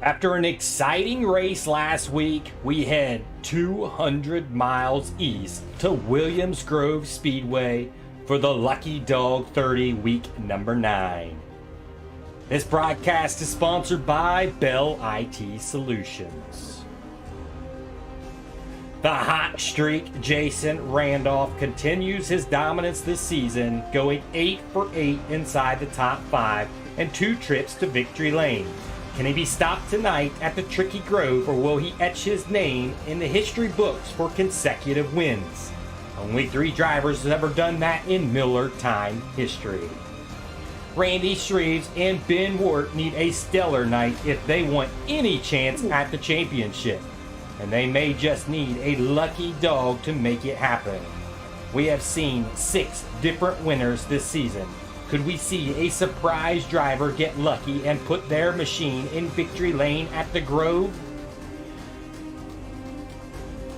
After an exciting race last week, we head 200 miles east to Williams Grove Speedway for the Lucky Dog 30 week number 9. This broadcast is sponsored by Bell IT Solutions. The hot streak Jason Randolph continues his dominance this season, going 8 for 8 inside the top 5 and 2 trips to victory lane. Can he be stopped tonight at the Tricky Grove, or will he etch his name in the history books for consecutive wins? Only 3 drivers have ever done that in Millertime history. Randy Shreves and Ben Wart need a stellar night if they want any chance at the championship. And they may just need a lucky dog to make it happen. We have seen 6 different winners this season. Could we see a surprise driver get lucky and put their machine in victory lane at the Grove?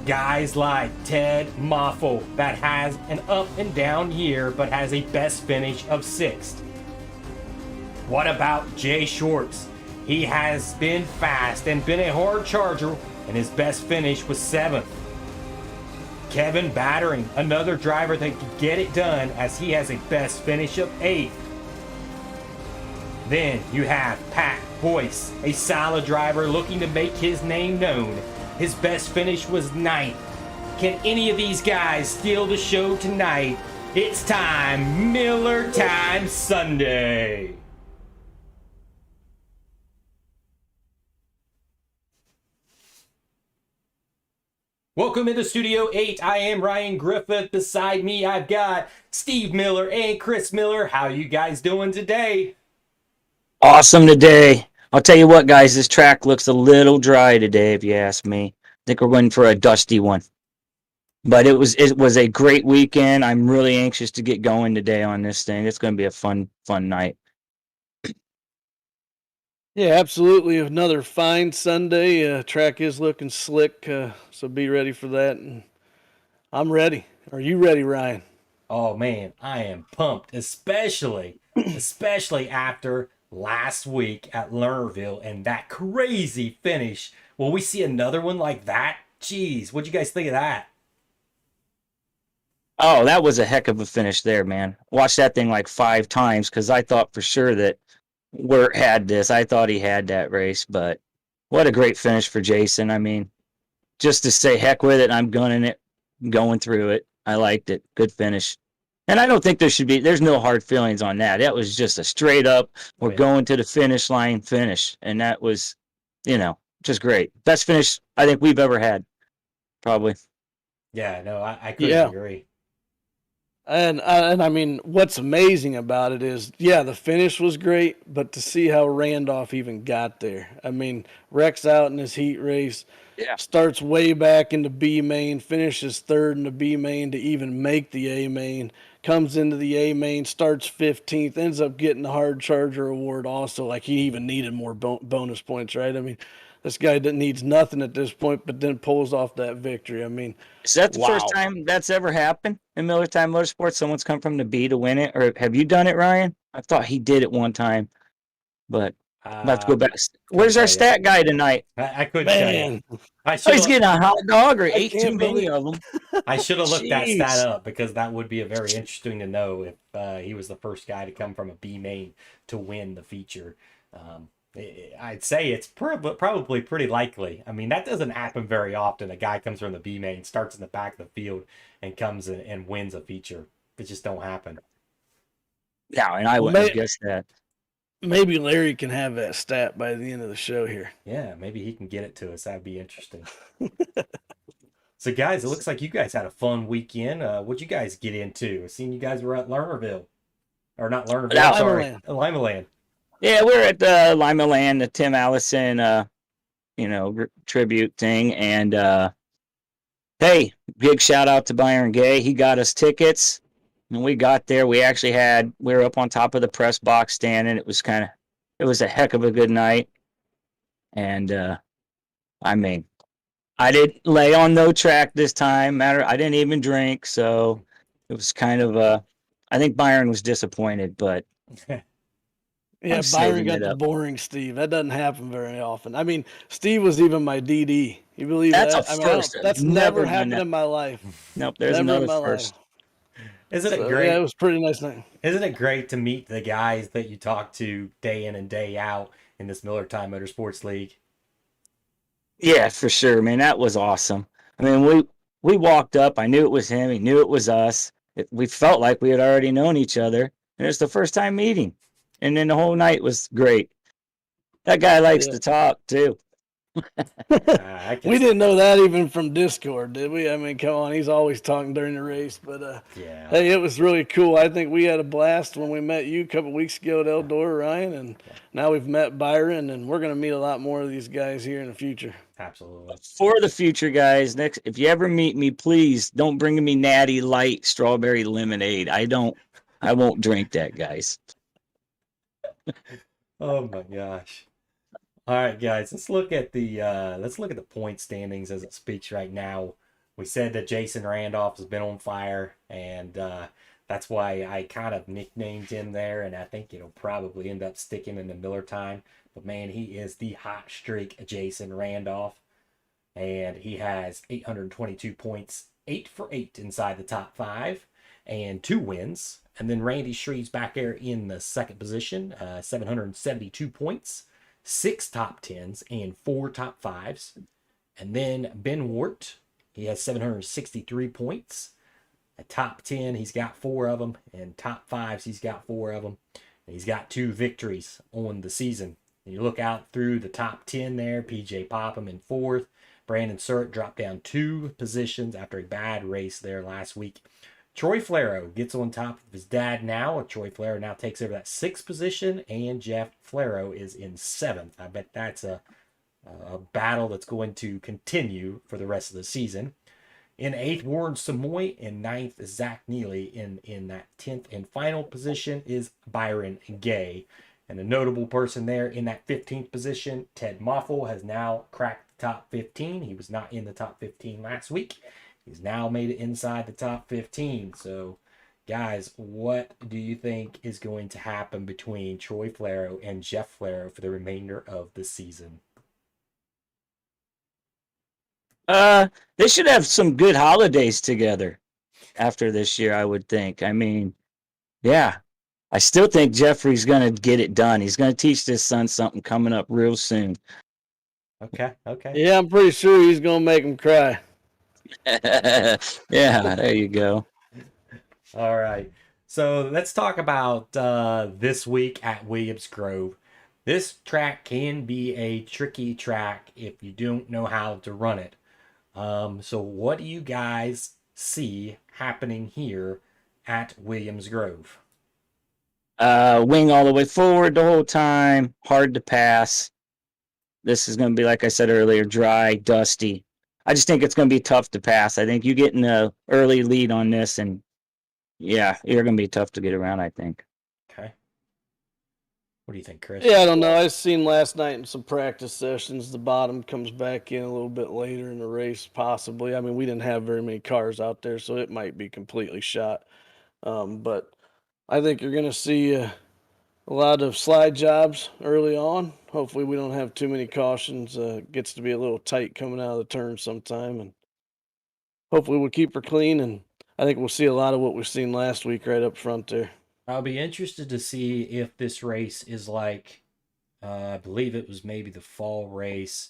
Guys like Ted Moffel, that has an up and down year but has a best finish of 6th. What about Jay Schwartz? He has been fast and been a hard charger, and his best finish was 7th. Kevin Battering, another driver that could get it done, as he has a best finish of 8th. Then you have Pat Boyce, a solid driver looking to make his name known. His best finish was 9th. Can any of these guys steal the show tonight? It's time, Miller Time Sunday. Welcome into Studio 8. I am Ryan Griffith. Beside me, I've got Steve Miller and Chris Miller. How you guys doing today? Awesome today. I'll tell you what, guys, this track looks a little dry today, if you ask me. I think we're going for a dusty one. But it was a great weekend. I'm really anxious to get going today on this thing. It's going to be a fun night. Yeah, absolutely. Another fine Sunday. Track is looking slick, so be ready for that. And I'm ready. Are you ready, Ryan? Oh man, I am pumped, especially after last week at Lernerville and that crazy finish. Will we see another one like that? Jeez, what'd you guys think of that? Oh, that was a heck of a finish there, man. Watched that thing like 5 times because I thought for sure that Wirt had this. I thought he had that race, but what a great finish for Jason. I mean, just to say heck with it, I'm gunning it, going through it. I liked it. Good finish. And I don't think there's no hard feelings on that. That was just a straight up, we're going to the finish line finish. And that was, just great. Best finish I think we've ever had, probably. Yeah, no, I couldn't agree. And I mean, what's amazing about it is, the finish was great, but to see how Randolph even got there. I mean, wrecks out in his heat race, starts way back into B main, finishes 3rd in the B main to even make the A main, comes into the A main, starts 15th, ends up getting the hard charger award also. Like, he even needed more bonus points, right? I mean, this guy needs nothing at this point, but then pulls off that victory. I mean, is that the first time that's ever happened in Millertime Motorsports? Someone's come from the B to win it, or have you done it, Ryan? I thought he did it one time, but I'll have to go back. Where's our stat guy tonight? I couldn't tell you. He's getting a hot dog, or ate too many of them. I should have looked that stat up, because that would be a very interesting to know if he was the first guy to come from a B main to win the feature. I'd say it's probably pretty likely. I mean, that doesn't happen very often. A guy comes from the B main, starts in the back of the field, and comes in and wins a feature. It just don't happen. Yeah, and I wouldn't have guessed that. Maybe Larry can have that stat by the end of the show here. Yeah, maybe he can get it to us. That'd be interesting. So, guys, it looks like you guys had a fun weekend. What'd you guys get into? I seen you guys were at Lernerville. Or not Lernerville, Limaland. Yeah, we're at the Limaland, the Tim Allison, tribute thing. And, hey, big shout out to Byron Gay. He got us tickets. And we got there. We were up on top of the press box standing. It was a heck of a good night. And, I mean, I didn't lay on no track this time. I didn't even drink. So it was kind of I think Byron was disappointed, but Yeah, I'm Byron saving got it the up. boring Steve. That doesn't happen very often. I mean, Steve was even my DD. You believe That's a that? I mean, first. I've that's never never done happened that. in my life. Nope, there's Never in another my life. first. Isn't it So yeah, it great? was a pretty nice night. Isn't it great to meet the guys that you talk to day in and day out in this Millertime Motorsports League? Yeah, for sure, man. That was awesome. I mean, we walked up. I knew it was him. He knew it was us. We felt like we had already known each other, and it was the first time meeting. And then the whole night was great. That guy likes Yeah. to talk too. I can We see didn't know that. that even from Discord, did we? I mean, come on, he's always talking during the race. But Yeah. hey, it was really cool. I think we had a blast when we met you a couple weeks ago at Eldora, Ryan, and now we've met Byron, and we're going to meet a lot more of these guys here in the future. Absolutely. For the future, guys, next if you ever meet me, please don't bring me natty light strawberry lemonade. I won't drink that, guys. Oh my gosh. All right, guys, let's look at the point standings as it speaks right now. We said that Jason Randolph has been on fire, and that's why I kind of nicknamed him there, and I think it'll probably end up sticking in the Miller time. But man, he is the hot streak, Jason Randolph, and he has 822 points, 8 for 8 inside the top 5, and 2 wins. And then Randy Shreve's back there in the second position, 772 points, 6 top 10s, and 4 top 5s. And then Ben Wart, he has 763 points. A top 10, he's got 4 of them, and top 5s, he's got 4 of them. And he's got 2 victories on the season. And you look out through the top 10 there, PJ Popham in 4th. Brandon Surratt dropped down 2 positions after a bad race there last week. Troy Flero gets on top of his dad now. Troy Flero now takes over that 6th position, and Jeff Flero is in 7th. I bet that's a battle that's going to continue for the rest of the season. In 8th, Warren Samoy. In 9th, Zach Neely. In that 10th and final position is Byron Gay. And a notable person there in that 15th position, Ted Moffel, has now cracked the top 15. He was not in the top 15 last week. He's now made it inside the top 15. So, guys, what do you think is going to happen between Troy Flero and Jeff Flero for the remainder of the season? They should have some good holidays together after this year, I would think. I mean, yeah. I still think Jeffrey's going to get it done. He's going to teach his son something coming up real soon. Okay. Yeah, I'm pretty sure he's going to make him cry. Yeah, there you go. All right. So let's talk about this week at Williams Grove. This track can be a tricky track if you don't know how to run it. So what do you guys see happening here at Williams Grove? Wing all the way forward the whole time, hard to pass. This is going to be, like I said earlier, dry, dusty. I just think it's going to be tough to pass. I think you get in the early lead on this, and yeah, you're going to be tough to get around, I think. Okay. What do you think, Chris? Yeah, I don't know. I seen last night in some practice sessions, the bottom comes back in a little bit later in the race, possibly. I mean, we didn't have very many cars out there, so it might be completely shot. But I think you're going to see a lot of slide jobs early on. Hopefully, we don't have too many cautions. It gets to be a little tight coming out of the turn sometime, and hopefully, we'll keep her clean. And I think we'll see a lot of what we've seen last week right up front there. I'll be interested to see if this race is like, I believe it was maybe the fall race.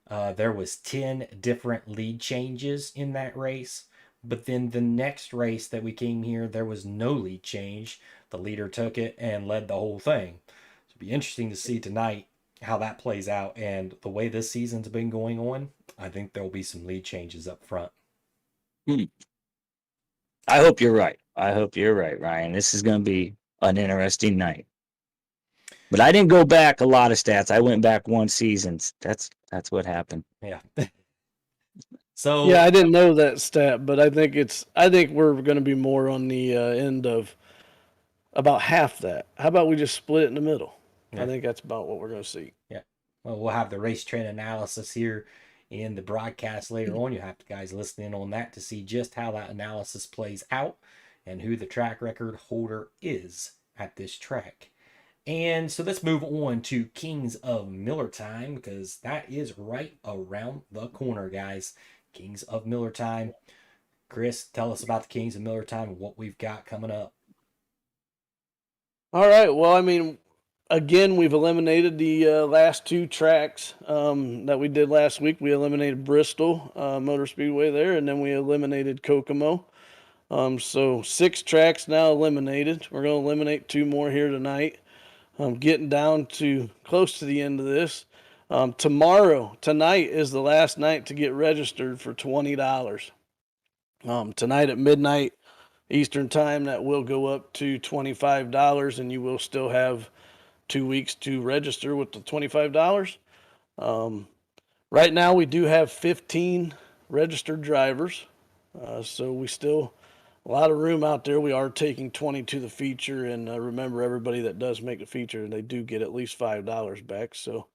There was 10 different lead changes in that race. But then the next race that we came here, there was no lead change. The leader took it and led the whole thing. So it'll be interesting to see tonight how that plays out. And the way this season's been going on, I think there'll be some lead changes up front. I hope you're right. I hope you're right, Ryan. This is going to be an interesting night. But I didn't go back a lot of stats. I went back one season. That's what happened. Yeah. So yeah, I didn't know that stat, but I think we're going to be more on the end of about half that. How about we just split it in the middle? Yeah. I think that's about what we're going to see. Yeah. Well, we'll have the race train analysis here in the broadcast later on. You'll have to guys listen in on that to see just how that analysis plays out and who the track record holder is at this track. And so let's move on to Kings of Millertime, because that is right around the corner, guys. Kings of Millertime. Chris, tell us about the Kings of Millertime and what we've got coming up. All right. Well, I mean, again, we've eliminated the last two tracks that we did last week. We eliminated Bristol Motor Speedway there, and then we eliminated Kokomo. So 6 tracks now eliminated. We're going to eliminate 2 more here tonight. Getting down to close to the end of this. Tonight is the last night to get registered for $20. Tonight at midnight Eastern time, that will go up to $25, and you will still have 2 weeks to register with the $25. Right now, we do have 15 registered drivers, so we still a lot of room out there. We are taking 20 to the feature, and remember, everybody that does make the feature, they do get at least $5 back. So,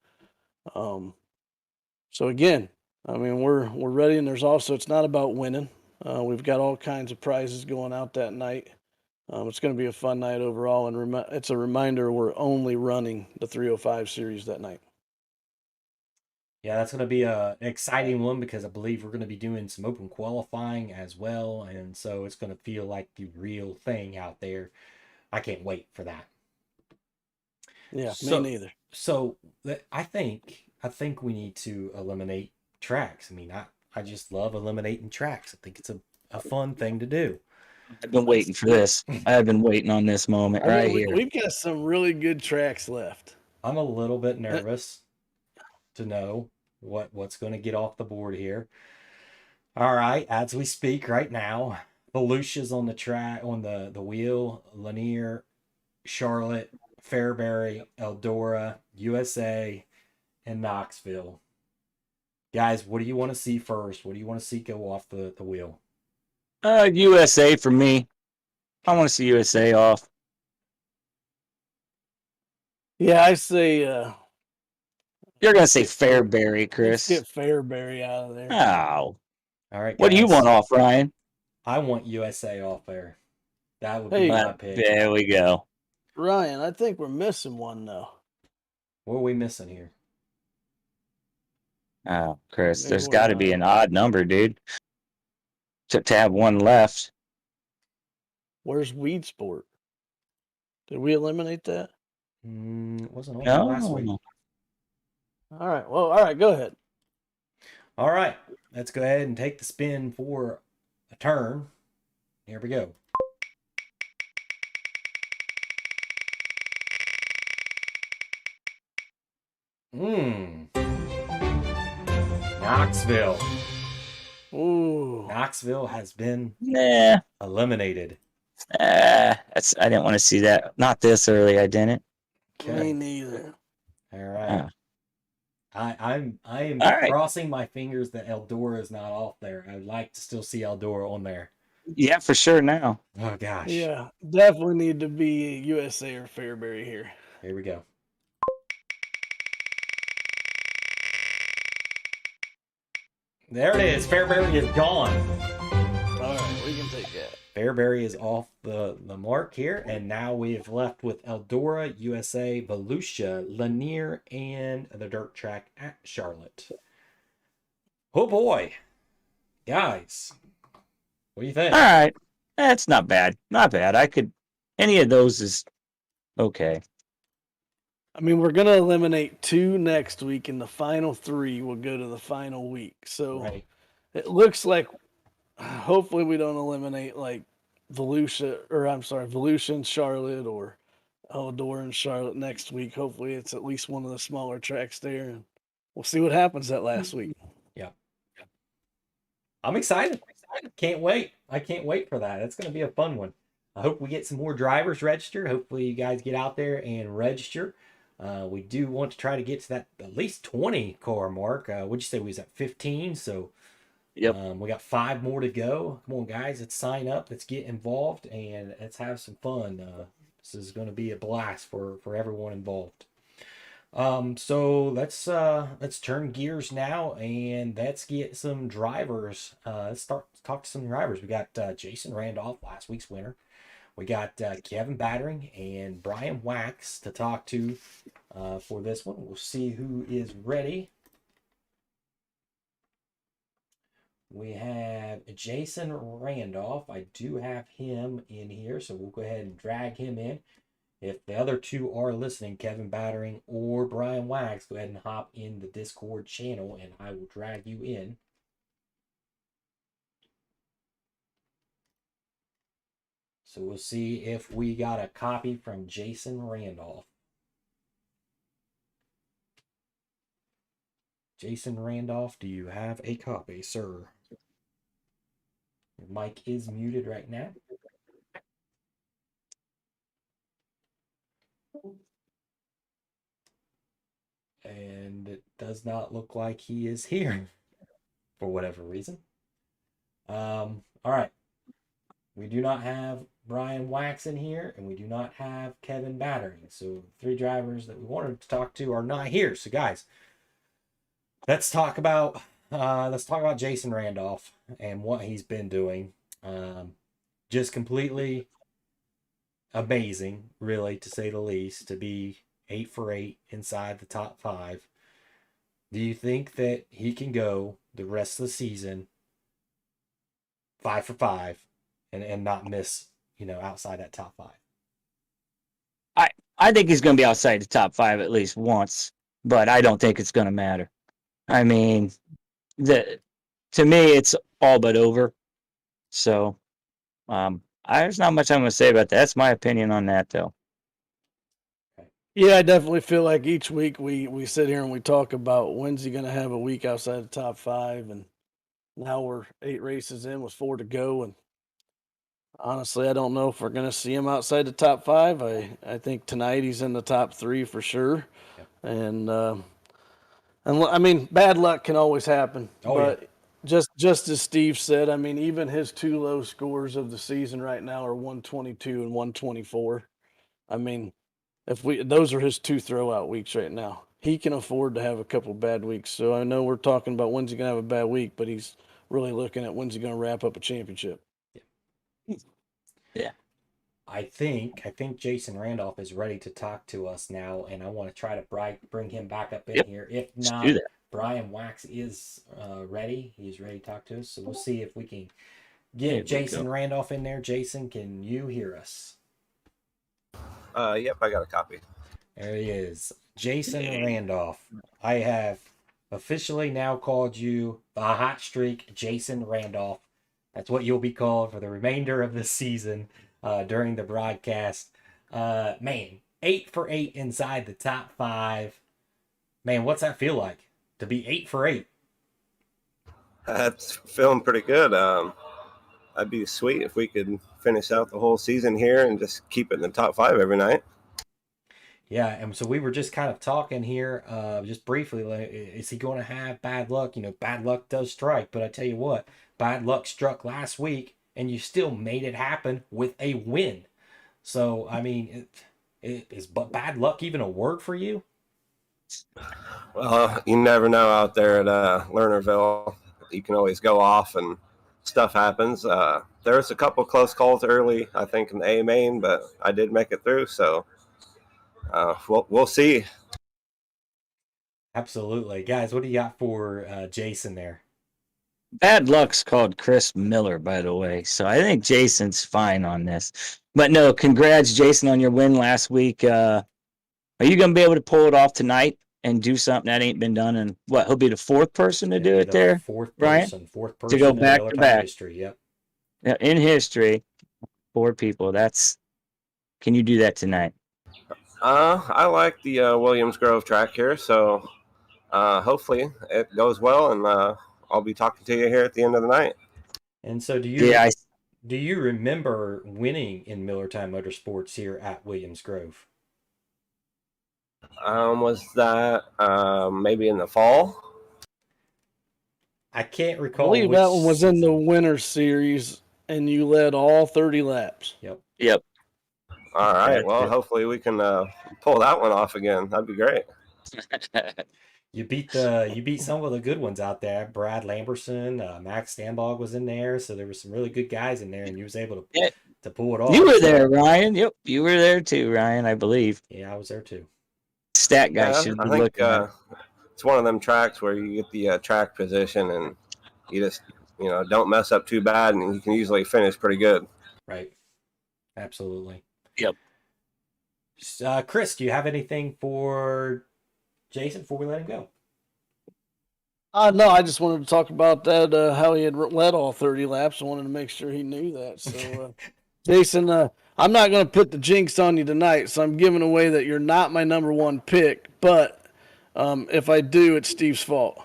again, I mean, we're ready, and there's also, it's not about winning. We've got all kinds of prizes going out that night. It's going to be a fun night overall, and it's a reminder we're only running the 305 series that night. Yeah, that's going to be an exciting one, because I believe we're going to be doing some open qualifying as well. And so it's going to feel like the real thing out there. I can't wait for that. Yeah, me neither. So I think we need to eliminate tracks. I mean, I just love eliminating tracks. I think it's a fun thing to do. I've been waiting for this. I've been waiting on this moment here. We've got some really good tracks left. I'm a little bit nervous to know what's going to get off the board here. All right, as we speak right now, Volusia's on the track, on the wheel. Lanier, Charlotte, Fairbury, Eldora, USA, and Knoxville. Guys, what do you want to see first? What do you want to see go off the wheel? USA for me. I want to see USA off. Yeah, I say. You're going to say Fairbury, Chris. Let's get Fairbury out of there. Oh. All right, guys. What do you want off, Ryan? I want USA off there. That would be my pick. There we go. Ryan, I think we're missing one, though. What are we missing here? Oh, Chris, there's got to be an odd number, dude. To have one left. Where's Weed Sport? Did we eliminate that? It wasn't on last week. All right. Well, all right. Go ahead. All right. Let's go ahead and take the spin for a turn. Here we go. Knoxville. Ooh. Knoxville has been eliminated. I didn't want to see that. Not this early, I didn't. Me neither. All right. I am crossing my fingers that Eldora is not off there. I would like to still see Eldora on there. Yeah, for sure now. Oh, gosh. Yeah, definitely need to be USA or Fairbury here. Here we go. There it is. Fairbury is gone. All right, we can take that. Fairbury is off the mark here, and now we've left with Eldora, USA, Volusia, Lanier, and the dirt track at Charlotte. Oh boy, guys, what do you think? All right, that's not bad. Not bad. Any of those is okay. I mean, we're gonna eliminate 2 next week, and the final 3 will go to the final week. So It looks like. Hopefully we don't eliminate like Volusia and Charlotte, or Eldora and Charlotte next week. Hopefully it's at least one of the smaller tracks there, and we'll see what happens that last week. Yeah. I'm excited. Can't wait. I can't wait for that. It's going to be a fun one. I hope we get some more drivers registered. Hopefully you guys get out there and register. We do want to try to get to that at least 20 car mark. What'd you say we was at 15? So yep. We got 5 more to go. Come on, guys. Let's sign up. Let's get involved, and let's have some fun. This is going to be a blast for everyone involved. So let's turn gears now, and let's get some drivers. Let's talk to some drivers. We got Jason Randolph, last week's winner. We got Kevin Battering and Brian Wax to talk to for this one. We'll see who is ready. We have Jason Randolph. I do have him in here, so we'll go ahead and drag him in. If the other two are listening, Kevin Battering or Brian Wax, go ahead and hop in the Discord channel and I will drag you in. So we'll see if we got a copy from Jason Randolph. Jason Randolph, do you have a copy, sir? Your mic is muted right now. And it does not look like he is here for whatever reason. All right. We do not have Brian Wax in here, and we do not have Kevin Battering. So 3 drivers that we wanted to talk to are not here. So guys, let's talk about Jason Randolph and what he's been doing. Just completely amazing, really, to say the least, to be 8 for 8 inside the top 5. Do you think that he can go the rest of the season 5 for 5 and not miss, outside that top 5? I think he's going to be outside the top 5 at least once, but I don't think it's going to matter. I mean, to me, it's all but over. So, there's not much I'm going to say about that. That's my opinion on that, though. Yeah, I definitely feel like each week we sit here and we talk about when's he going to have a week outside the top 5, and now we're 8 races in with 4 to go, and honestly, I don't know if we're going to see him outside the top 5. I think tonight he's in the top 3 for sure, and I mean, bad luck can always happen. But just as Steve said, I mean, even his 2 low scores of the season right now are 122 and 124. I mean, those are his 2 throwout weeks right now. He can afford to have a couple bad weeks. So I know we're talking about when's he gonna have a bad week, but he's really looking at when's he gonna wrap up a championship. Yeah. I think Jason Randolph is ready to talk to us now, and I want to try to bring him back up in here. If not, Brian Wax is ready. He's ready to talk to us. So we'll see if we can get Jason Randolph in there. Jason, can you hear us? Yep, I got a copy. There he is. Jason Randolph. I have officially now called you the Hot Streak Jason Randolph. That's what you'll be called for the remainder of the season during the broadcast. Man, 8 for 8 inside the top 5. Man, what's that feel like to be 8 for 8? That's feeling pretty good. That'd be sweet if we could finish out the whole season here and just keep it in the top 5 every night. Yeah, and so we were just kind of talking here, just briefly, like, is he going to have bad luck? Bad luck does strike, but I tell you what, bad luck struck last week, and you still made it happen with a win. So, I mean, is bad luck even a word for you? Well, you never know out there at Lernerville. You can always go off and stuff happens. There was a couple close calls early, I think, in the A main, but I did make it through, so we'll see. Absolutely. Guys, what do you got for Jason there? Bad luck's called Chris Miller, by the way. So I think Jason's fine on this. But no, congrats, Jason, on your win last week. Are you going to be able to pull it off tonight and do something that ain't been done? And what, he'll be the 4th person to do it there, Brian? Fourth person to go back to back. History, yep. Yeah, in history, 4 people. Can you do that tonight? I like the Williams Grove track here, so hopefully it goes well, and I'll be talking to you here at the end of the night. And so do you remember winning in Millertime Motorsports here at Williams Grove? Was that maybe in the fall? I can't recall. I believe that one was in the winter series, and you led all 30 laps. Yep. All right. Well, hopefully we can pull that one off again. That'd be great. You beat some of the good ones out there. Brad Lamberson, Max Stanbog was in there, so there were some really good guys in there, and you was able to pull it off. You were there, Ryan. Yep, you were there too, Ryan, I believe. Yeah, I was there too. Stat guy Yeah, should be I think looking at. it's one of them tracks where you get the track position and you just don't mess up too bad, and you can usually finish pretty good. Right. Absolutely. Yep. Chris, do you have anything for Jason before we let him go? No, I just wanted to talk about that, how he had led all 30 laps. I wanted to make sure he knew that. So, Jason, I'm not going to put the jinx on you tonight, so I'm giving away that you're not my number one pick. But if I do, it's Steve's fault.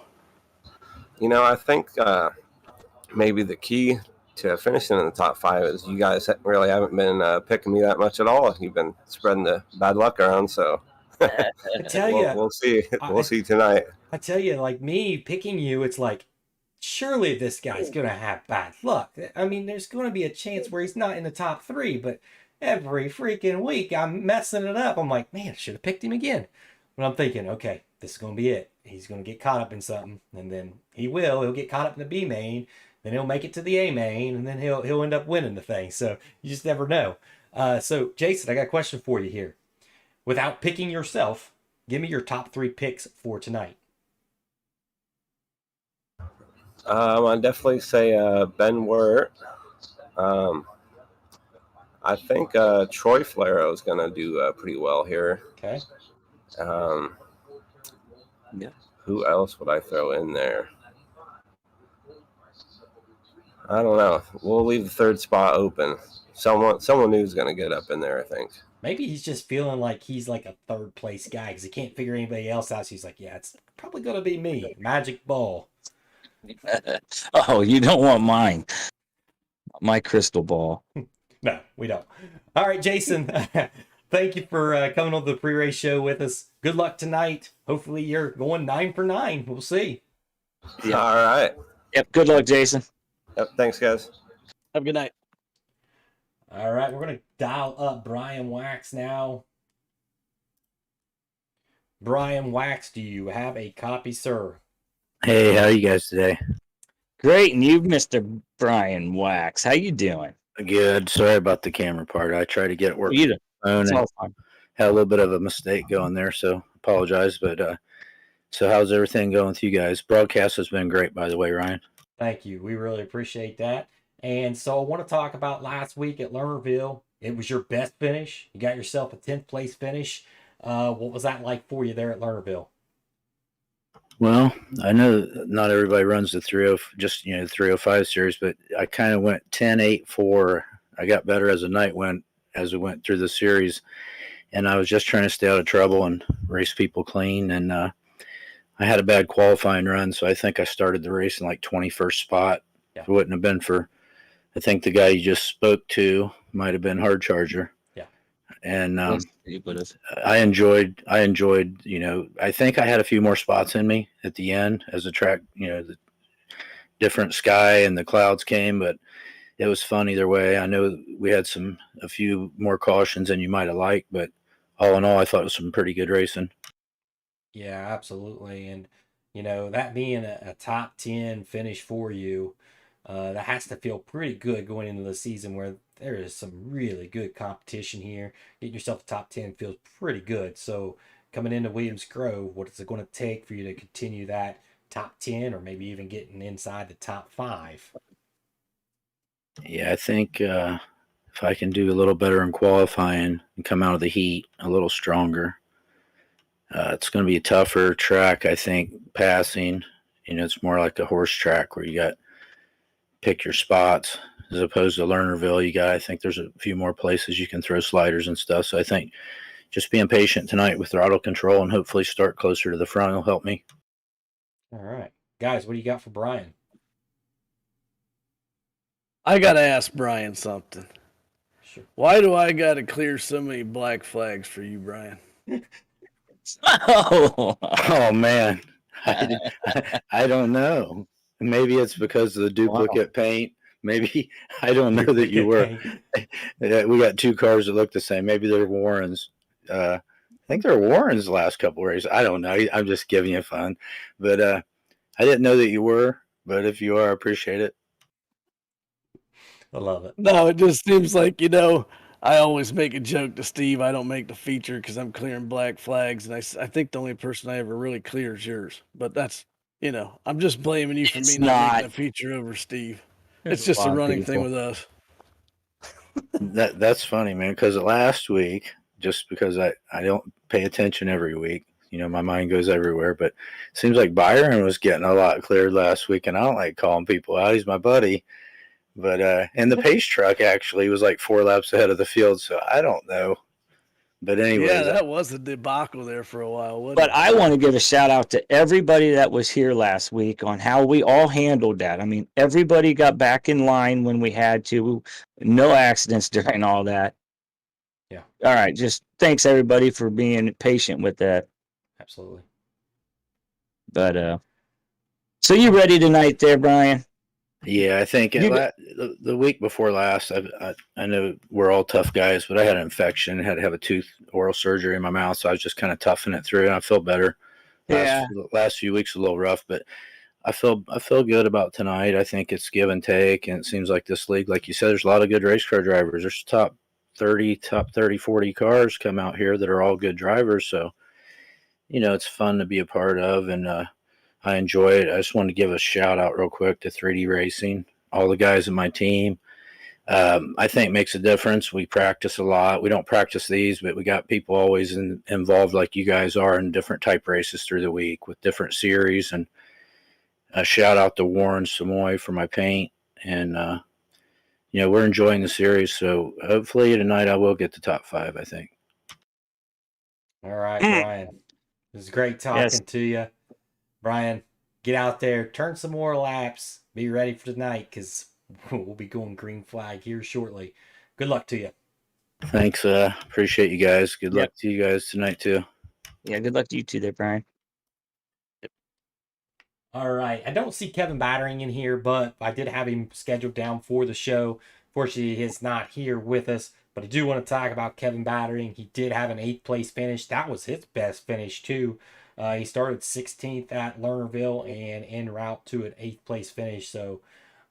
I think maybe the key to finishing in the top 5 is you guys really haven't been picking me that much at all. You've been spreading the bad luck around, so I tell you, we'll see. We'll see tonight. I tell you, like me picking you, it's like, surely this guy's going to have bad luck. I mean, there's going to be a chance where he's not in the top 3, but every freaking week I'm messing it up. I'm like, man, I should have picked him again. But I'm thinking, okay, this is going to be it. He's going to get caught up in something, and then he'll get caught up in the B main, then he'll make it to the A main, and then he'll end up winning the thing. So you just never know. So Jason, I got a question for you here. Without picking yourself, give me your top 3 picks for tonight. I'd definitely say Ben Wirt. I think Troy Flero is going to do pretty well here. Okay. Yeah. Who else would I throw in there? I don't know. We'll leave the 3rd spot open. Someone new is going to get up in there, I think. Maybe he's just feeling like he's like a 3rd place guy because he can't figure anybody else out. So he's like, yeah, it's probably going to be me. Magic ball. Oh, you don't want mine. My crystal ball. No, we don't. All right, Jason. Thank you for coming on the pre-race show with us. Good luck tonight. Hopefully you're going 9 for 9. We'll see. Yeah. All right. Yep. Good luck, Jason. Yep. Thanks, guys. Have a good night. All right, we're going to dial up Brian Wax now. Brian Wax, do you have a copy, sir? Hey, how are you guys today? Great, and you, Mr. Brian Wax. How you doing? Good. Sorry about the camera part. I tried to get it working. You Phone It's and all fine. had a little bit of a mistake going there, so apologize. But so how's everything going with you guys? Broadcast has been great, by the way, Ryan. Thank you. We really appreciate that. And so I want to talk about last week at Lernerville. It was your best finish. You got yourself a 10th place finish. What was that like for you there at Lernerville? Well, I know not everybody runs the 305 series, but I kind of went 10-8-4. I got better as the night went, as we went through the series, and I was just trying to stay out of trouble and race people clean. And I had a bad qualifying run, so I think I started the race in like 21st spot. Yeah. If it wouldn't have been for, I think the guy you just spoke to might have been Hard Charger. Yeah. And I enjoyed, I think I had a few more spots in me at the end as the track, the different sky and the clouds came, but it was fun either way. I know we had a few more cautions than you might have liked, but all in all, I thought it was some pretty good racing. Yeah, absolutely. And, that being a top 10 finish for you, that has to feel pretty good going into the season where there is some really good competition here. Getting yourself a top 10 feels pretty good. So coming into Williams Grove, what is it going to take for you to continue that top 10 or maybe even getting inside the top 5? Yeah, I think if I can do a little better in qualifying and come out of the heat a little stronger, it's going to be a tougher track, I think, passing. It's more like a horse track where you got pick your spots as opposed to Lernerville. I think there's a few more places you can throw sliders and stuff. So I think just being patient tonight with throttle control and hopefully start closer to the front will help me. All right. Guys, what do you got for Brian? I got to ask Brian something. Sure. Why do I got to clear so many black flags for you, Brian? Oh man. I don't know. Maybe it's because of the duplicate paint. Maybe I don't know that you were. We got 2 cars that look the same. Maybe they're Warrens. I think they're Warrens the last couple of races. I don't know. I'm just giving you fun. But I didn't know that you were. But if you are, I appreciate it. I love it. No, it just seems like, I always make a joke to Steve. I don't make the feature because I'm clearing black flags. And I think the only person I ever really clear is yours. But that's, I'm just blaming you for me It's not not. making the feature over Steve. There's It's just a lot of running thing people. with us. That's funny, man. Because last week, just because I don't pay attention every week, my mind goes everywhere. But it seems like Byron was getting a lot cleared last week, and I don't like calling people out. He's my buddy. But and the pace truck actually was like 4 laps ahead of the field, so I don't know. But anyways, Yeah, that was a debacle there for a while, wasn't But it? I want to give a shout out to everybody that was here last week on how we all handled that. I mean, everybody got back in line when we had to. No accidents during all that. Yeah. All right. Just thanks everybody for being patient with that. Absolutely. But so you ready tonight there, Brian? yeah, I think the week before last, I know we're all tough guys, but I had an infection, had to have a oral surgery in my mouth, so I was just kind of toughing it through, and I feel better. Last few weeks a little rough, but I feel good about tonight. I think it's give and take, and it seems like this league, like you said, there's a lot of good race car drivers. There's top 30, 40 cars come out here that are all good drivers, so it's fun to be a part of, and I enjoy it. I just wanted to give a shout out real quick to 3D Racing, all the guys in my team. I think makes a difference. We practice a lot. We don't practice these, but we got people always involved like you guys are in different type races through the week with different series. And a shout out to Warren Samoy for my paint. And, we're enjoying the series. So hopefully tonight I will get the top 5, I think. All right, Brian. It was great talking to you. Brian, get out there, turn some more laps, be ready for tonight because we'll be going green flag here shortly. Good luck to you. Thanks. Appreciate you guys. Good luck to you guys tonight too. Yeah, good luck to you too there, Brian. All right. I don't see Kevin Battering in here, but I did have him scheduled down for the show. Fortunately, he's not here with us, but I do want to talk about Kevin Battering. He did have an 8th place finish. That was his best finish too. He started 16th at Lernerville and en route to an 8th place finish. So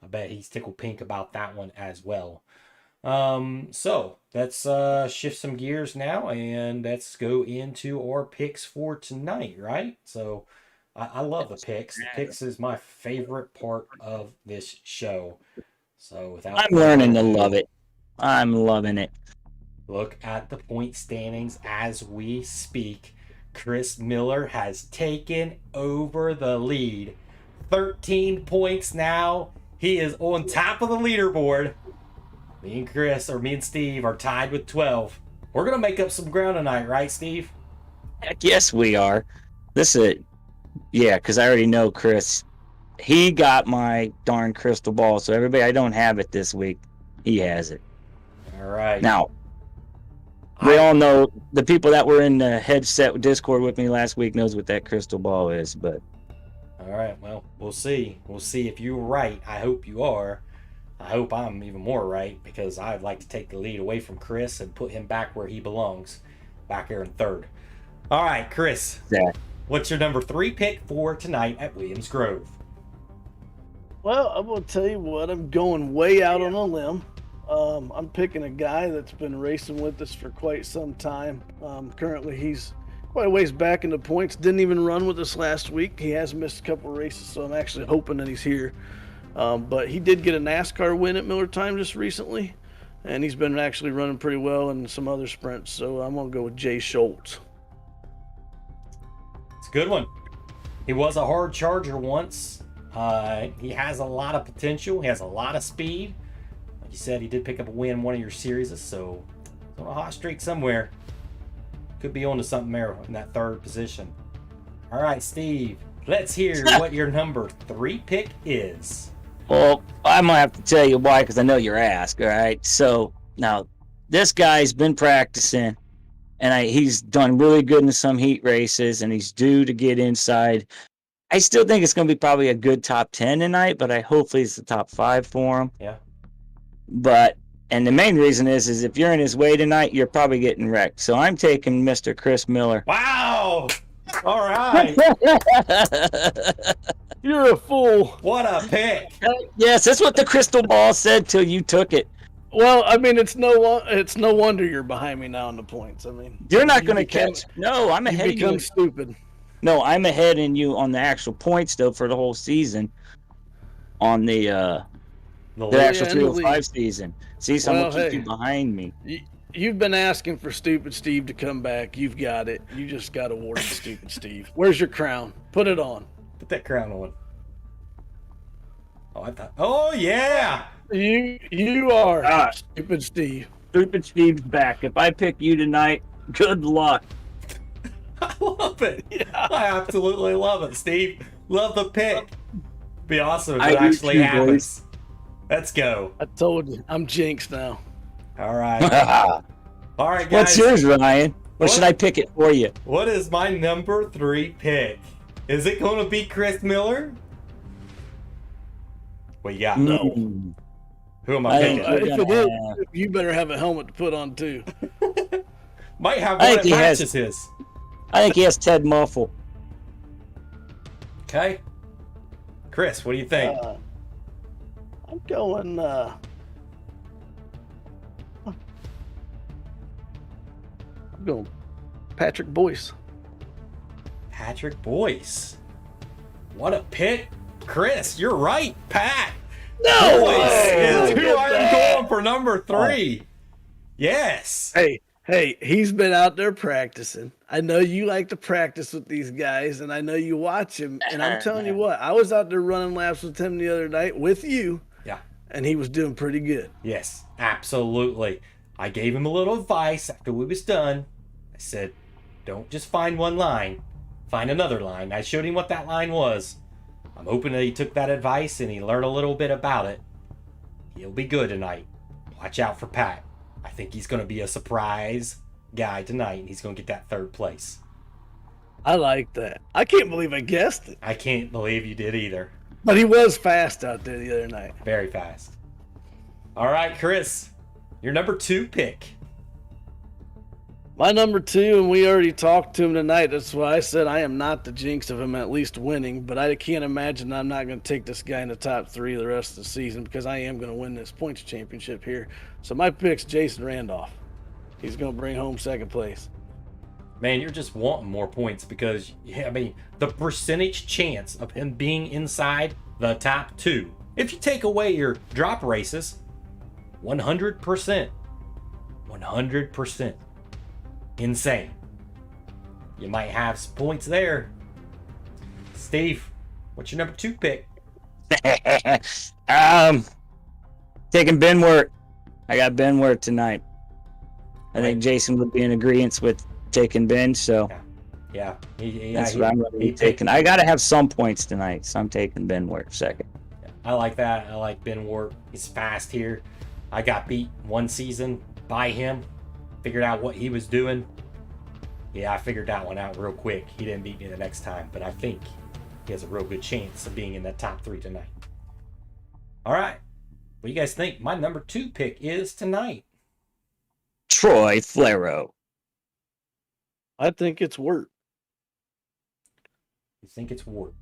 I bet he's tickled pink about that one as well. So let's shift some gears now and let's go into our picks for tonight, right? So I love the picks. The picks is my favorite part of this show. So I'm learning to love it. I'm loving it. Look at the point standings as we speak. Chris Miller has taken over the lead. 13 points now. He is on top of the leaderboard. Me and Steve are tied with 12. We're going to make up some ground tonight, right, Steve? Heck yes, we are. Because I already know Chris. He got my darn crystal ball. So everybody, I don't have it this week. He has it. All right. Now, we all know the people that were in the headset Discord with me last week knows what that crystal ball is, but all right, well, we'll see. We'll see if you were right. I hope you are. I hope I'm even more right because I'd like to take the lead away from Chris and put him back where he belongs, back here in 3rd. All right, Chris. Yeah. What's your number 3 pick for tonight at Williams Grove? Well, I'm going to tell you what, I'm going way out on a limb. I'm picking a guy that's been racing with us for quite some time. Currently, he's quite a ways back in the points. Didn't even run with us last week. He has missed a couple races, so I'm actually hoping that he's here. But he did get a NASCAR win at Millertime just recently, and he's been actually running pretty well in some other sprints. So I'm going to go with Jay Schultz. It's a good one. He was a hard charger once. He has a lot of potential. He has a lot of speed. Like you said, he did pick up a win in one of your series, so he's on a hot streak somewhere. Could be on to something there in that 3rd position. All right, Steve, let's hear what your number 3 pick is. well, I'm gonna have to tell you why because I know you're asked. All right, so now this guy's been practicing, and he's done really good in some heat races, and he's due to get inside. I still think it's going to be probably a good top 10 tonight, but hopefully it's the top 5 for him. Yeah. And the main reason is if you're in his way tonight, you're probably getting wrecked. So I'm taking Mr. Chris Miller. Wow! All right. You're a fool. What a pick. Yes, that's what the crystal ball said till you took it. Well, I mean, it's no wonder you're behind me now in the points. I mean, You're not you going to become- catch. No, I'm You ahead of become you. stupid. No, I'm ahead in you on the actual points though for the whole season. On the actual in the 305 league. season. See, so I'm Well, gonna keep hey. you behind me. You've been asking for Stupid Steve to come back. You've got it. You just got awarded Stupid Steve. Where's your crown? Put it on. Put that crown on. Oh, I thought. Oh yeah. You are Ah. Stupid Steve. Stupid Steve's back. If I pick you tonight, good luck. I love it. I absolutely love it, Steve. Love the pick. Be awesome if I it do actually too, happens. Let's go. I told you, I'm jinxed now. All right. All right, guys. What's yours, Ryan? Or What? should I pick it for you? What is my number 3 pick? Is it going to be Chris Miller? What you got? No. Mm. Who am I think picking? we're If gonna it is, have- you better have a helmet to put on too. Might have I one think that he has- matches his. I think he has Ted Muffle. Okay. Chris, what do you think? I'm going. I'm going Patrick Boyce. Patrick Boyce. What a pick. Chris, you're right. Pat. No Boyce is way! who I'm going for number 3. Yes. Hey, he's been out there practicing. I know you like to practice with these guys, and I know you watch him. And I'm telling you what, I was out there running laps with him the other night with you. Yeah. And he was doing pretty good. Yes, absolutely. I gave him a little advice after we was done. I said, don't just find one line, find another line. I showed him what that line was. I'm hoping that he took that advice and he learned a little bit about it. He'll be good tonight. Watch out for Pat. I think he's going to be a surprise guy tonight, and he's going to get that 3rd place. I like that. I can't believe I guessed it. I can't believe you did either. But he was fast out there the other night. Very fast. All right, Chris, your number 2 pick. My number 2, and we already talked to him tonight. That's why I said I am not the jinx of him at least winning, but I can't imagine I'm not going to take this guy in the top 3 the rest of the season because I am going to win this points championship here. So my pick's Jason Randolph. He's going to bring home 2nd place. Man, you're just wanting more points because, I mean, the percentage chance of him being inside the top 2, if you take away your drop races, 100%. 100%. Insane. You might have some points there. Steve, what's your number 2 pick? Taking Benworth. I got Benworth tonight. I think Jason would be in agreement with taking Ben, so Yeah. that's what I'm going to be taking. I got to have some points tonight, so I'm taking Benworth 2nd. I like that. I like Ben Ward. He's fast here. I got beat one season by him. Figured out what he was doing. Yeah, I figured that one out real quick. He didn't beat me the next time, but I think he has a real good chance of being in that top 3 tonight. All right. What do you guys think? My number 2 pick is tonight. Troy Flero. I think it's Wirt. You think it's Ward?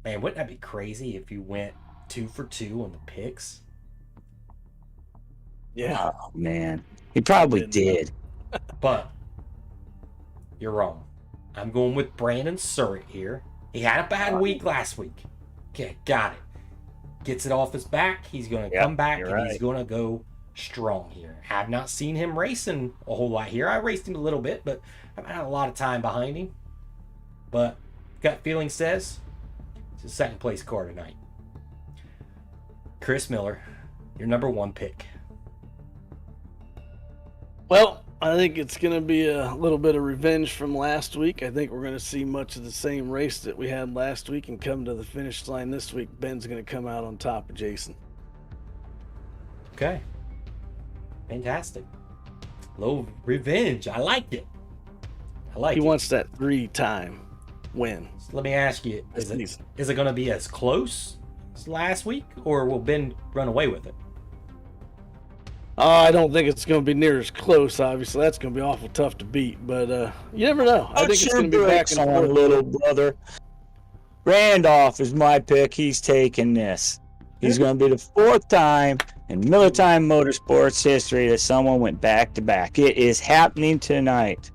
Man, wouldn't that be crazy if you went 2 for 2 on the picks? Yeah. Oh, man. He probably did. But you're wrong. I'm going with Brandon Surratt here. He had a bad week last week. Okay, got it. Gets it off his back. He's going to come back and he's going to go strong here. Have not seen him racing a whole lot here. I raced him a little bit, but I've had a lot of time behind him. But gut feeling says it's a 2nd place car tonight. Chris Miller, your number 1 pick. Well, I think it's going to be a little bit of revenge from last week. I think we're going to see much of the same race that we had last week and come to the finish line this week. Ben's going to come out on top of Jason. Okay. Fantastic. Low revenge. I liked it. I like He it. wants that 3-time win. So let me ask you, is it going to be as close as last week, or will Ben run away with it? I don't think it's going to be near as close, obviously. That's going to be awful tough to beat, but you never know. I think it's going to be back and on, forth. little brother. Randolph is my pick. He's taking this. He's going to be the 4th time in Millertime Motorsports history that someone went back to back. It is happening tonight.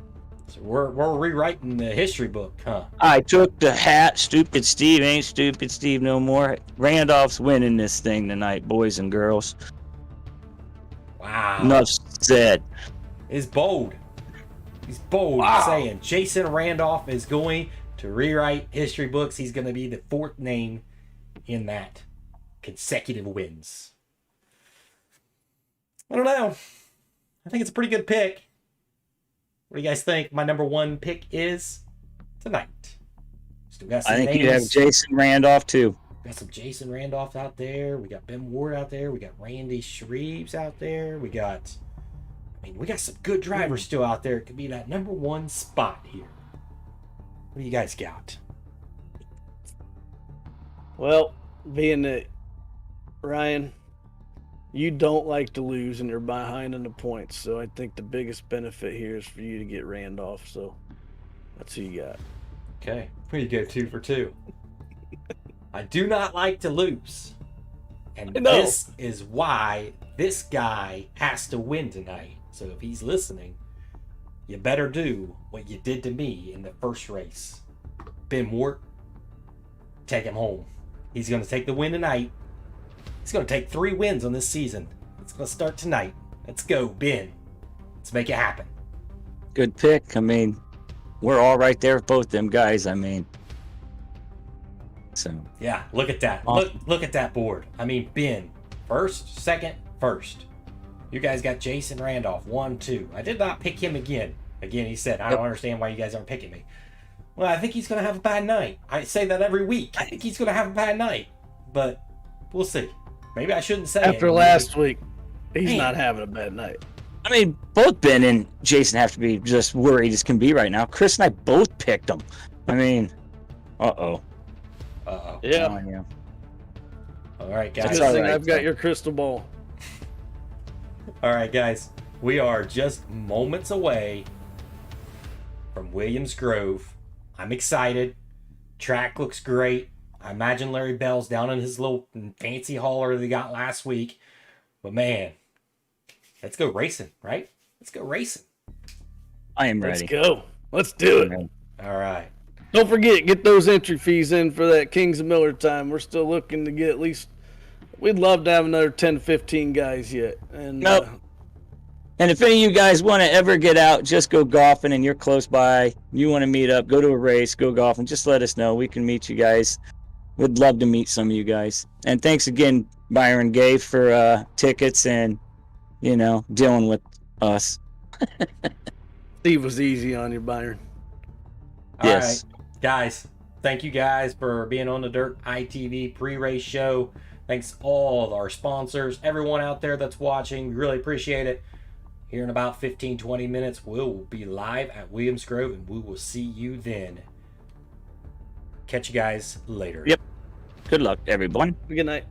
So we're rewriting the history book, huh? I took the hat. Stupid Steve ain't stupid Steve no more. Randolph's winning this thing tonight, boys and girls. Wow. Enough said. He's bold. He's bold saying Jason Randolph is going to rewrite history books. He's going to be the 4th name in that consecutive wins. I don't know. I think it's a pretty good pick. What do you guys think my number 1 pick is tonight? Still got some I think names. you have Jason Randolph too. Got some Jason Randolph out there. We got Ben Ward out there. We got Randy Shreves out there. We got some good drivers still out there. It could be that number 1 spot here. What do you guys got? Well, being that, Ryan, you don't like to lose and you're behind in the points, so I think the biggest benefit here is for you to get Randolph, so that's who you got. Okay, we go 2 for 2. I do not like to lose. And this is why this guy has to win tonight. So if he's listening, you better do what you did to me in the first race. Ben Ward, take him home. He's going to take the win tonight. He's going to take 3 wins on this season. It's going to start tonight. Let's go, Ben. Let's make it happen. Good pick. I mean, we're all right there with both them guys. I mean, so yeah, look at that. Look at that board. I mean, Ben, first, second, first. You guys got Jason Randolph, 1, 2. I did not pick him again. Again, he said, I don't understand why you guys aren't picking me. Well, I think he's going to have a bad night. I say that every week. I think he's going to have a bad night. But we'll see. Maybe I shouldn't say After it. last week, he's not having a bad night. I mean, both Ben and Jason have to be just worried as can be right now. Chris and I both picked them. I mean, uh-oh. Yeah. All right, guys. Good thing I've got your crystal ball. All right, guys. We are just moments away from Williams Grove. I'm excited. Track looks great. I imagine Larry Bell's down in his little fancy hauler they got last week. But man, let's go racing, right? Let's go racing. I am ready. Let's go. Let's do it. All right. Don't forget, get those entry fees in for that Kings of Millertime. We're still looking to get at least, we'd love to have another 10 to 15 guys yet. And nope. And if any of you guys want to ever get out, just go golfing and you're close by, you want to meet up, go to a race, go golfing, just let us know. We can meet you guys. We'd love to meet some of you guys. And thanks again, Byron Gay, for tickets and, dealing with us. Steve was easy on you, Byron. Yes. All right, guys. Thank you guys for being on the Dirt ITV pre-race show. Thanks all of our sponsors, everyone out there that's watching. We really appreciate it. Here in about 15-20 minutes, we'll be live at Williams Grove, and we will see you then. Catch you guys later. Yep. Good luck, everyone. Good night.